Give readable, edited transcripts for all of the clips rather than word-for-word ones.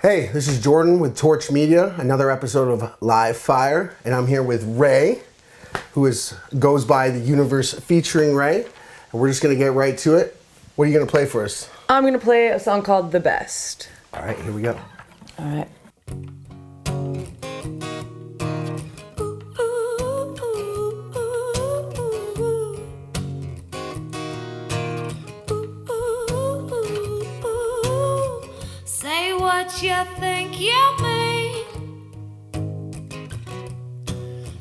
Hey, this is Jordan with Torch Media, another episode of Live Fire, and I'm here with Ray, who goes by The Universe featuring Ray, and we're just going to get right to it. What are you going to play for us? I'm going to play a song called The Best. All right, here we go. All right. Say what you think you mean.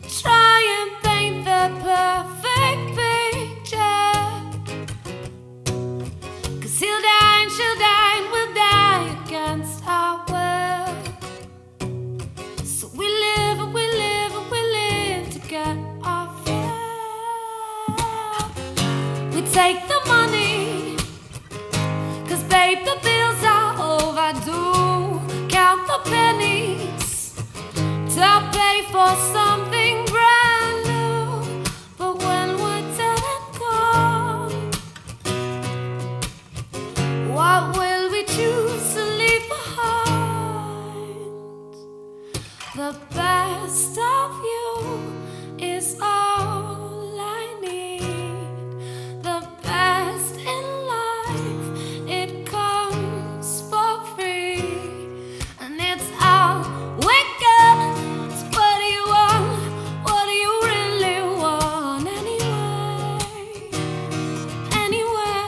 Try and paint the perfect picture. 'Cause he'll die and she'll die and we'll die against our will. So we live and we live and we live to get our fill. We take the money, 'cause babe, the bills are overdue. Count the pennies to pay for something brand new. But when we're dead and gone, what will we choose to leave behind? The best of you is all I need. The best in life, it comes for free. And it's all wicked. So what do you want? What do you really want anyway? Anyway.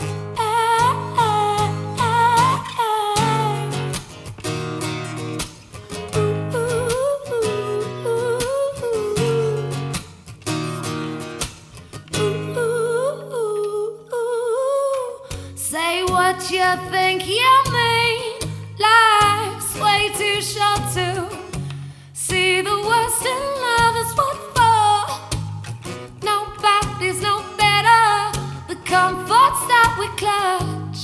Say what you think you mean. Life's way too short to see the worst in love is what for. Nobody's no better. The comforts that we clutch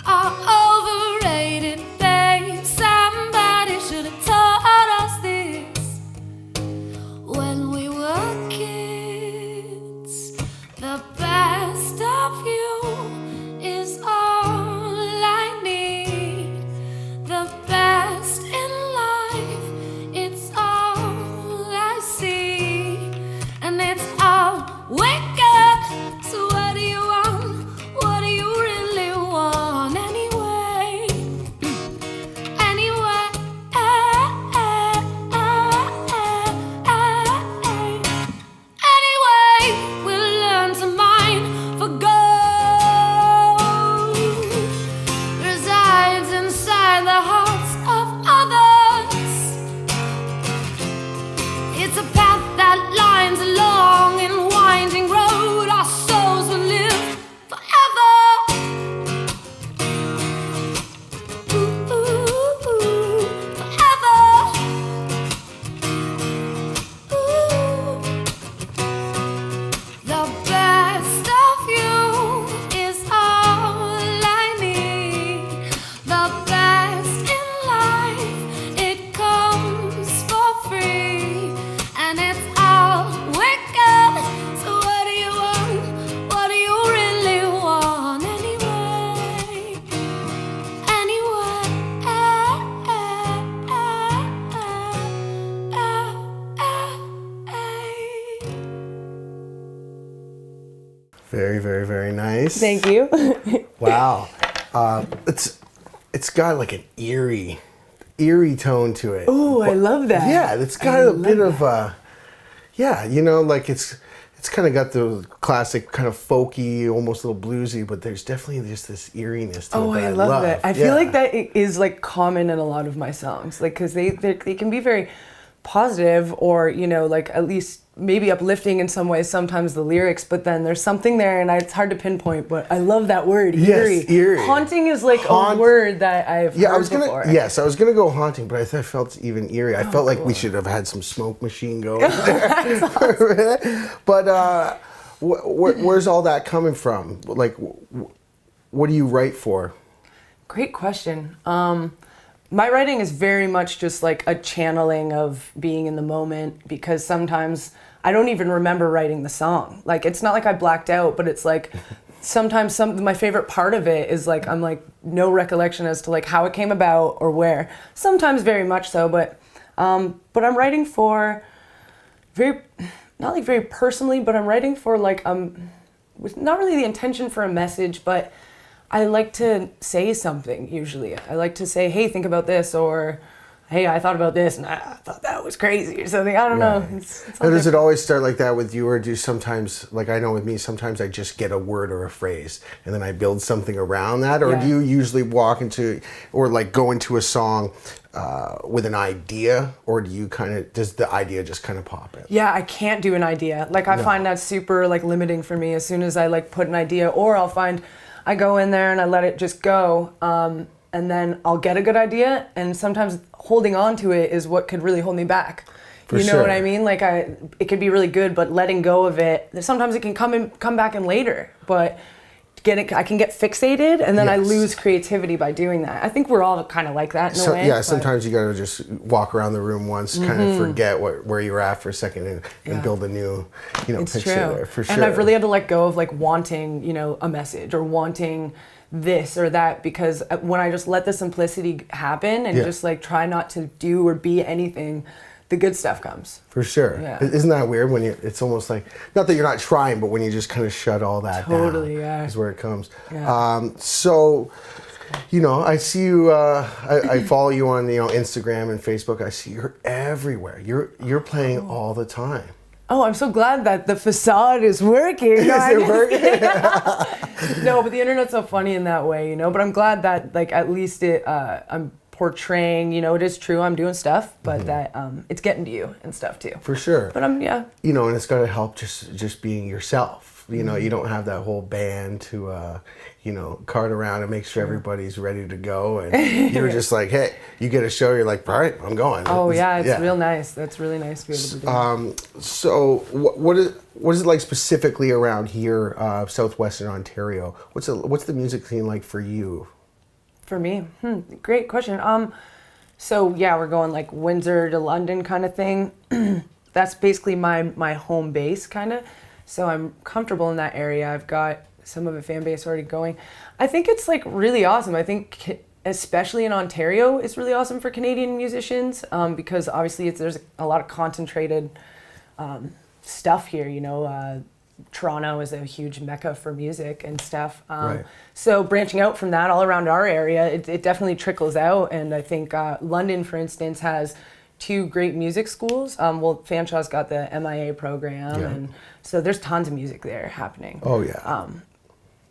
are overrated, babe. Somebody should have taught us this when we were kids. The best of you is all I need. The best in life, it's all I see. And it's all wicked. So what do you want? What do you really want anyway? Anyway. Anyway, we'll learn to mine for gold. Resides inside the hearts of others. It's a path that lines a long and winding road. Our souls will live forever. Ooh, ooh, ooh, forever. Ooh. The best of you is all I need. The best in life, it comes for free. And it's all wicked. So what do you want? What do you really want anyway? Anyway. Very, very, very nice. Thank you. Wow. It's got like an eerie tone to it. Ooh, I love that. Yeah, it's got a bit of like it's kind of got the classic kind of folky, almost a little bluesy, but there's definitely just this eeriness to it. Oh, that I love that. I feel Yeah. like that is like common in a lot of my songs, like because they can be very positive or like at least maybe uplifting in some ways. Sometimes the lyrics, but then there's something there, and it's hard to pinpoint. But I love that word, eerie. Yes, eerie. Haunting is like a word that I've heard before. Yes, I was gonna go haunting, but I felt even eerie. I felt like we should have had some smoke machine going there. Awesome. But where's all that coming from? Like, what do you write for? Great question. My writing is very much just like a channeling of being in the moment, because sometimes I don't even remember writing the song. Like, it's not like I blacked out, but it's like sometimes my favorite part of it is like I'm like no recollection as to like how it came about or where. Sometimes very much so, but I'm writing for very, not like very personally, but I'm writing for like with not really the intention for a message, but I like to say something usually. I like to say, hey, think about this, or hey, I thought about this and I thought that was crazy or something. I don't know. It's Now, does it always start like that with you, or do you sometimes, like I know with me, sometimes I just get a word or a phrase and then I build something around that? Or do you usually walk into, or like go into a song with an idea, or do you does the idea just kind of pop in? Yeah, I can't do an idea. Like I find that super like limiting for me. As soon as I like put an idea, or I go in there and I let it just go. And then I'll get a good idea, and sometimes holding on to it is what could really hold me back. You know what I mean? Like it could be really good, but letting go of it, sometimes it can come back in later. But I can get fixated, and then I lose creativity by doing that. I think we're all kind of like that in a way. Yeah, sometimes you gotta just walk around the room once, kind of forget where you were at for a second, and build a new, picture there. For sure. And I've really had to let go of like wanting, a message or wanting this or that, because when I just let the simplicity happen and just like try not to do or be anything, the good stuff comes. For sure. Yeah. Isn't that weird when it's almost like, not that you're not trying, but when you just kind of shut all that down. Totally, yeah. Is where it comes. Yeah. So, I see you, I follow you on, Instagram and Facebook. I see you're everywhere. You're playing all the time. Oh, I'm so glad that the facade is working. Is it working? No, but the internet's so funny in that way, But I'm glad that, like, at least I'm portraying, it is true, I'm doing stuff, but that it's getting to you and stuff too. For sure. But and it's got to help just being yourself. You don't have that whole band to, cart around and make sure everybody's ready to go. And you're just like, hey, you get a show, you're like, all right, I'm going. Oh, it's real nice. That's really nice to be able to do. So what is it like specifically around here, southwestern Ontario? What's the music scene like for you? For me? Great question. So yeah, we're going like Windsor to London kind of thing. That's basically my home base kind of. So I'm comfortable in that area. I've got some of a fan base already going. I think it's like really awesome. I think especially in Ontario, it's really awesome for Canadian musicians because obviously there's a lot of concentrated stuff here. Toronto is a huge mecca for music and stuff. Right. So branching out from that all around our area, it definitely trickles out. And I think London, for instance, has 2 great music schools. Fanshaw's got the MIA program, and so there's tons of music there happening. Oh yeah.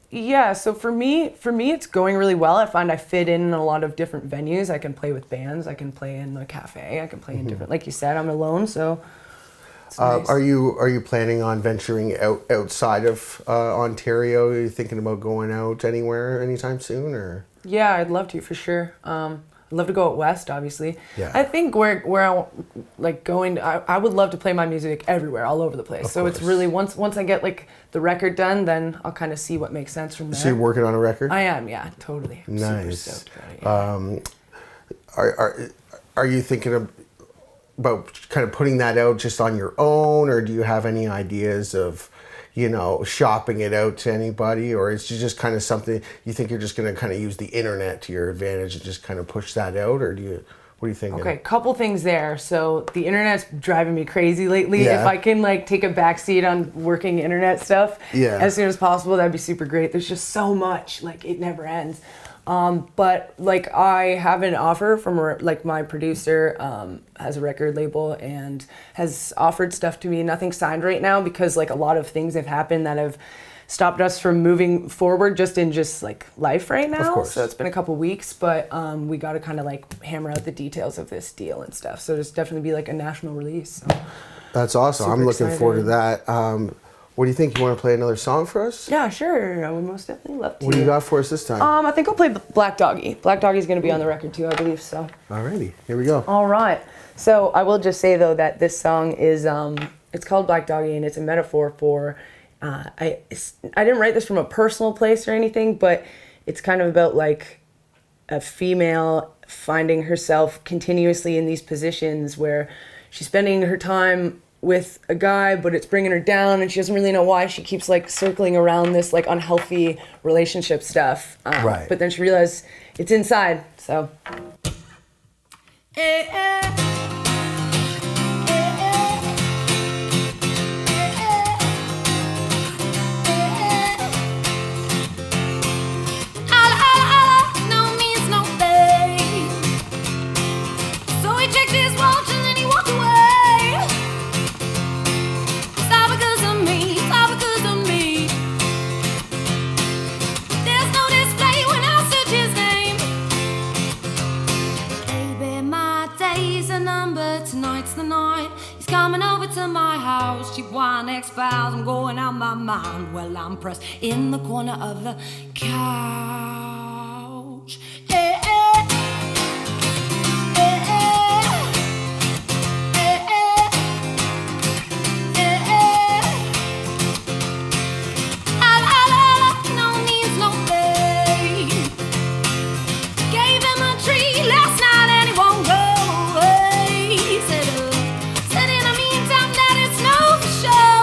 Yeah, so for me, it's going really well. I find I fit in a lot of different venues. I can play with bands. I can play in a cafe. I can play in different. Like you said, I'm alone, so. It's nice. Are you planning on venturing outside of Ontario? Are you thinking about going out anywhere anytime soon, or? Yeah, I'd love to for sure. I'd love to go out west, obviously. Yeah. I think where I like going. I would love to play my music everywhere, all over the place. So it's really once I get like the record done, then I'll kind of see what makes sense from there. So you're working on a record? I am, yeah, totally. I'm nice. super stoked about it, yeah. Are you thinking about kind of putting that out just on your own, or do you have any ideas of, shopping it out to anybody, or is it just kind of something you think you're just going to kind of use the internet to your advantage and just kind of push that out, or what are you thinking? Okay, couple things there. So the internet's driving me crazy lately. Yeah. If I can like take a backseat on working internet stuff as soon as possible, that'd be super great. There's just so much, like it never ends. But like I have an offer from like my producer has a record label and has offered stuff to me. Nothing signed right now because like a lot of things have happened that have stopped us from moving forward just in like life right now. Of course. So it's been a couple weeks, but we got to kind of like hammer out the details of this deal and stuff. So there's definitely be like a national release. So. That's awesome. I'm looking forward to that. What do you think? You want to play another song for us? Yeah, sure. I would most definitely love to. What do you got for us this time? I think I'll play Black Doggy. Black Doggy's going to be on the record too, I believe, so. Alrighty, here we go. All right. So I will just say, though, that this song is, it's called Black Doggy, and it's a metaphor for, I didn't write this from a personal place or anything, but it's kind of about, like, a female finding herself continuously in these positions where she's spending her time with a guy, but it's bringing her down, and she doesn't really know why. She keeps like circling around this like unhealthy relationship stuff. Right. But then she realizes it's inside. So. To my house, cheap wine, X-Files, I'm going out my mind. Well, I'm pressed in the corner of the couch. Eh, eh. Eh, eh. Eh, eh. Eh, eh. No means no thing. Gave him a treat last night and he won't go away. Said in the meantime that it's no for show.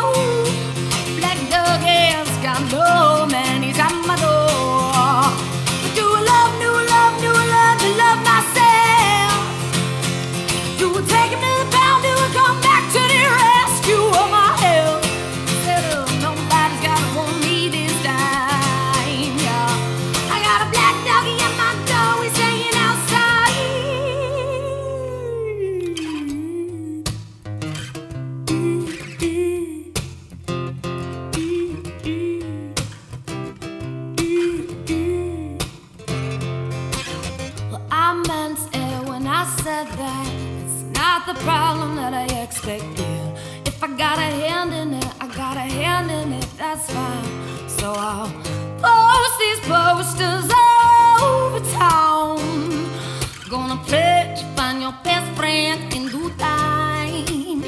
Black Doggy has got no man, he's at my door. But do I love to love myself? Do I take him to the pound? Do I come back to the rescue of my health? Said nobody's gotta want me this time, yeah. I got a black doggy at my door, he's hanging outside. Well, I meant it when I said that it's not the problem that I expected. If I got a hand in it, I got a hand in it, that's fine. So I'll post these posters over town. Gonna pledge to find your best friend in due time.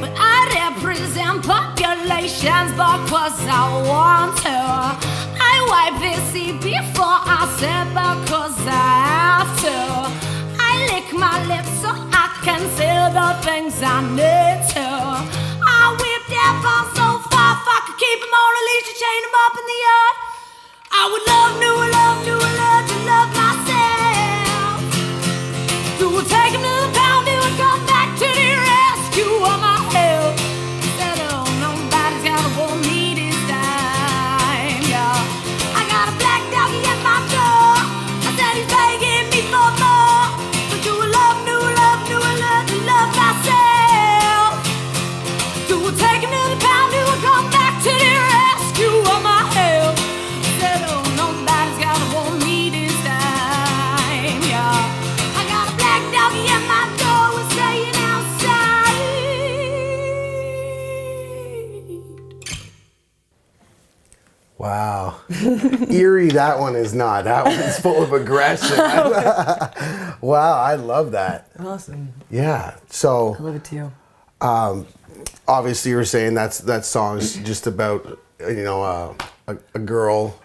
But I represent populations because I want to. I wipe this seat before I sit because I have to. I lick my lips so I can say the things I need to. I whip that ball so far if I could keep him on a leash and chain him up in the yard. I would love to love myself. Do I take him to the pound? Do I come back to the rescue of my health? Said, nobody's gotta want me this time, yeah. I got a black doggy at my door. I said he's begging me for more. But do I love myself? Do I take him to the pound? Do I come back to the rescue of my health? Said, nobody's gotta want me this time, yeah. I got a black doggy at my door, we're staying outside. Wow. Eerie, that one is not. That one's full of aggression. Wow, I love that. Awesome. Yeah. So I love it too. obviously you were saying that song's just about a girl.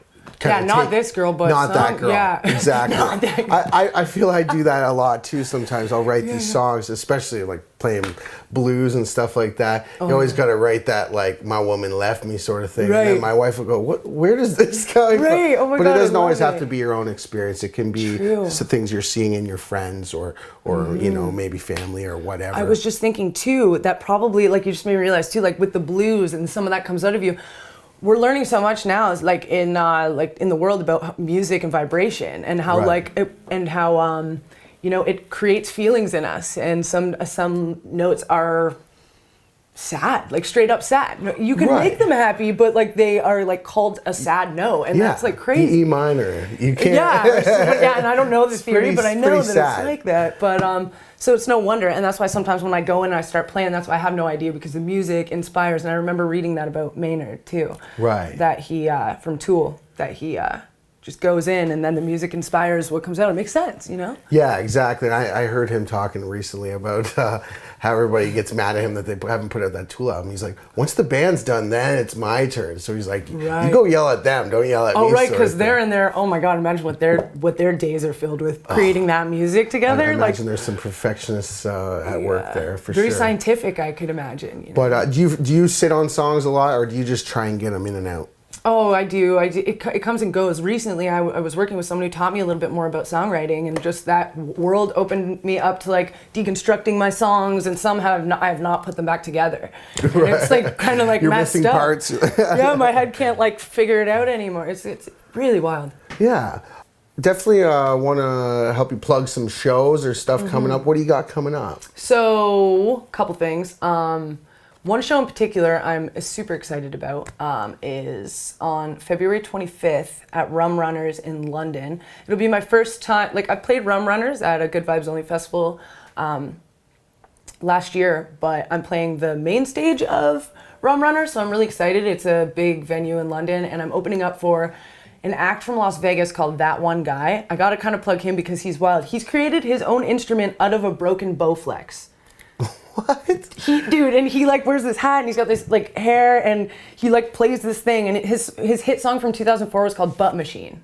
Yeah, not this girl, but not that girl. Yeah, Exactly. Not that girl. I feel I do that a lot too. Sometimes I'll write these songs, especially like playing blues and stuff like that. You always got to write that like "my woman left me" sort of thing. Right. And then my wife will go, "What? Where does this come from?" Right. Oh my but God, it doesn't I always love have it. to be your own experience. It can be True. some things you're seeing in your friends or maybe family or whatever. I was just thinking too that probably, like, you just made me realize too, like with the blues and some of that comes out of you. We're learning so much now, is like in the world about music and vibration and how it creates feelings in us, and some notes are sad, like straight up sad. You can make them happy, but like they are like called a sad note, and that's like crazy. E minor. You can't. Yeah, and I don't know this theory, pretty- but I know pretty that sad. it's like that. But so it's no wonder, and that's why sometimes when I go in and I start playing, that's why I have no idea, because the music inspires. And I remember reading that about Maynard too. Right. That he from Tool, that he just goes in, and then the music inspires what comes out. It makes sense, you know? Yeah, exactly. And I heard him talking recently about how everybody gets mad at him that they haven't put out that Tool album. He's like, once the band's done, then it's my turn. So he's like, you go yell at them, don't yell at me. Oh, right, because they're in there. Oh my God, imagine what their days are filled with creating that music together. I imagine there's some perfectionists at work there for very sure. scientific, I could imagine. You know? But do you sit on songs a lot, or do you just try and get them in and out? Oh, I do. It comes and goes. Recently, I was working with somebody who taught me a little bit more about songwriting, and just that world opened me up to like deconstructing my songs, and somehow I have not put them back together. And it's like kind of like You're messed missing up. parts. Yeah, my head can't like figure it out anymore. It's really wild. Yeah. Definitely want to help you plug some shows or stuff coming up. What do you got coming up? So, a couple things. One show in particular I'm super excited about is on February 25th at Rum Runners in London. It'll be my first time, like I played Rum Runners at a Good Vibes Only festival last year, but I'm playing the main stage of Rum Runners, so I'm really excited. It's a big venue in London, and I'm opening up for an act from Las Vegas called That One Guy. I gotta kind of plug him because he's wild. He's created his own instrument out of a broken Bowflex. What? And he like wears this hat and he's got this like hair and he like plays this thing, and his hit song from 2004 was called Butt Machine.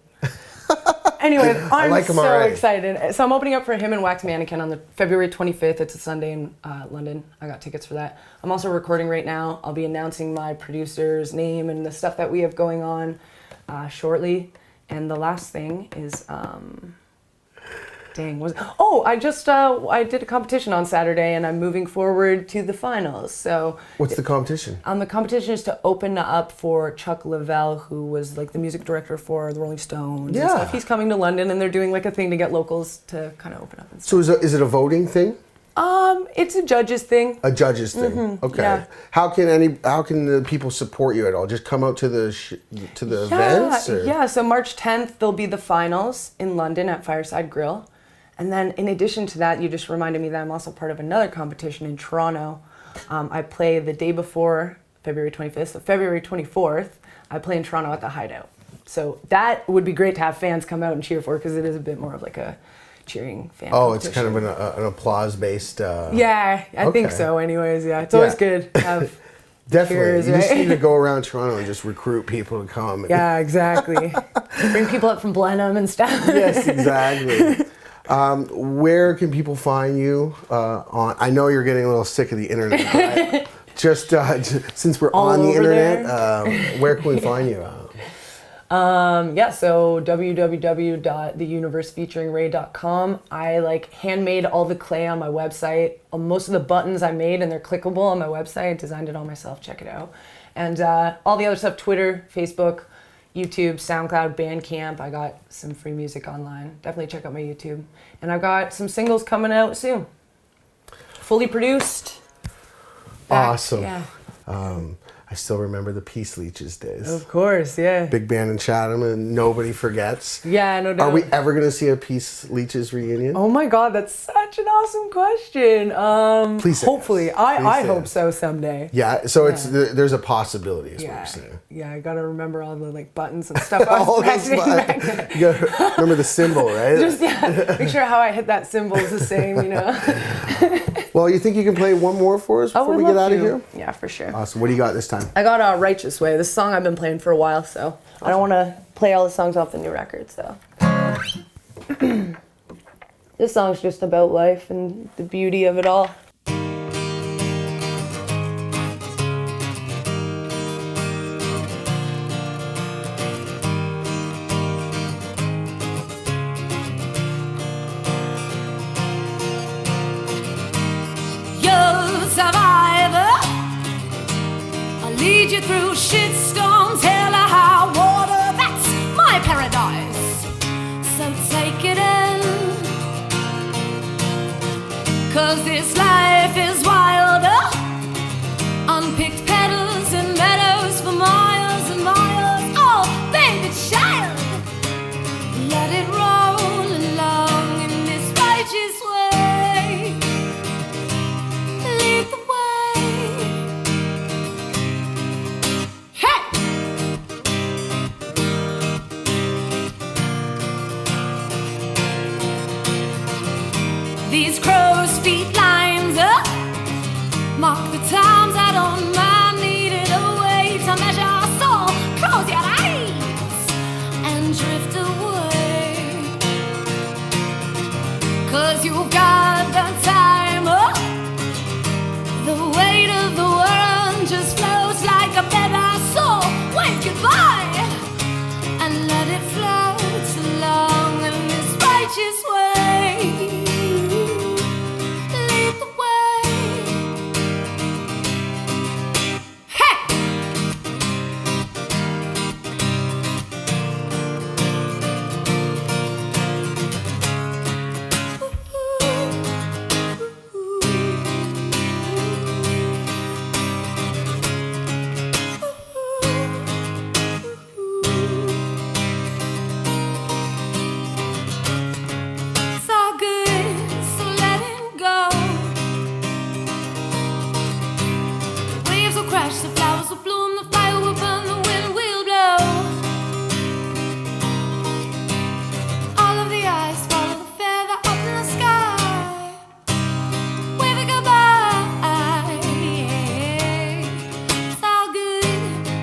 Anyway, I'm like him so already. excited. So I'm opening up for him and Wax Mannequin on the February 25th. It's a Sunday in London. I got tickets for that. I'm also recording right now. I'll be announcing my producer's name and the stuff that we have going on shortly. And the last thing is I did a competition on Saturday, and I'm moving forward to the finals. So What's the competition? the competition is to open up for Chuck Leavell, who was like the music director for the Rolling Stones. Yeah. And stuff. He's coming to London, and they're doing like a thing to get locals to kind of open up. And stuff. So is it a voting thing? It's a judge's thing. A judge's thing. Okay. yeah. How can the people support you at all? Just come out to the events? Or? Yeah. So March 10th, there'll be the finals in London at Fireside Grill. And then in addition to that, you just reminded me that I'm also part of another competition in Toronto. I play the day before February 25th, so February 24th, I play in Toronto at the Hideout. So that would be great to have fans come out and cheer for, because it is a bit more of like a cheering fan Oh, it's kind competition. of an applause-based... Yeah, I think Okay. so anyways, yeah. It's always good to have Definitely. cheers, You just right? need to go around Toronto and just recruit people to come. Yeah, exactly. Bring people up from Blenheim and stuff. Yes, exactly. Where can people find you on? I know you're getting a little sick of the internet, but just since we're All on the over internet, where can we find you? So www.theuniversefeaturingray.com. I like handmade all the clay on my website. Most of the buttons I made, and they're clickable on my website. I designed it all myself. Check it out. And all the other stuff: Twitter, Facebook, YouTube, SoundCloud, Bandcamp. I got some free music online. Definitely check out my YouTube. And I've got some singles coming out soon. Fully produced. Back. Awesome. Yeah. I still remember the Peace Leeches days. Of course, yeah. Big band in Chatham, and nobody forgets. Yeah, no doubt. Are we ever going to see a Peace Leeches reunion? Oh my God, that's such an awesome question. Please say hopefully, yes. I Please say hope yes. so someday. Yeah, so there's a possibility, is what Yeah, you're saying. yeah, I gotta remember all the like buttons and stuff. I was All those practicing back buttons. then. You gotta remember the symbol, right? Just make sure how I hit that symbol is the same, you know. Well, you think you can play one more for us before we get out of here? Yeah, for sure. Awesome. What do you got this time? I got Righteous Way. This song I've been playing for a while, so I don't want to play all the songs off the new record, so. This song's just about life and the beauty of it all. You're a survivor. I'll lead you through shitstorms, hell or high water. That's my paradise. So take it in. 'Cause this life is wilder. Unpicked petals and meadows for miles and miles. Oh, baby child, let it roll along in this righteous way. Lead the way. Hey! These crow's feet lines up mark the times I don't mind. Needed a way to measure, so close your eyes and drift away. 'Cause you've got the time up. The weight of the world just flows like a feather, so wave goodbye and let it float along in this righteous way. Lead the way. Hey! It's all good, so let it go. Waves will crash, the flowers will bloom, the fire will burn, the wind will blow. All of the eyes follow the feather up in the sky. Wave it goodbye. It's all good,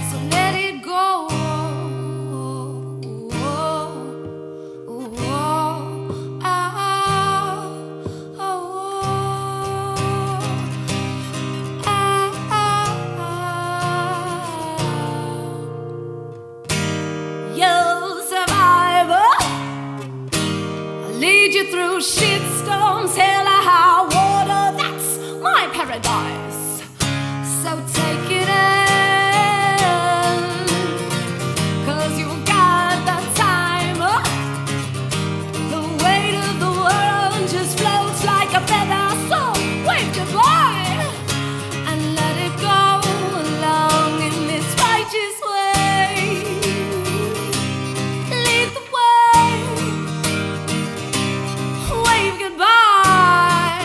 so let it go. You'll survive. I'll lead you through shitstorms, hell or high water. That's my paradise. So take it in, 'cause you've got the time. The weight of the world just floats like a feather, so wave goodbye and let it go along in this righteous way. Lead the way. Wave goodbye.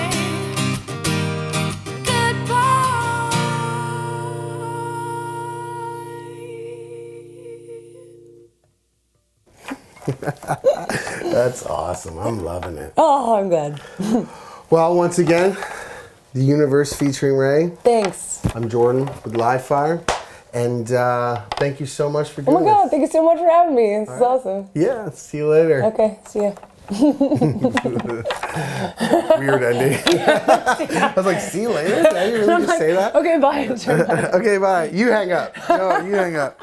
Goodbye. That's awesome. I'm loving it. Oh, I'm glad. Well, once again, the universe featuring Ray. Thanks. I'm Jordan with Live Fire, and thank you so much for Oh doing my God, this. thank you so much for having me. This is awesome. Yeah, see you later. Okay, see ya. Weird ending. I was like, see you later? Did I really just say that? Okay, bye. Okay, bye. You hang up. No, you hang up.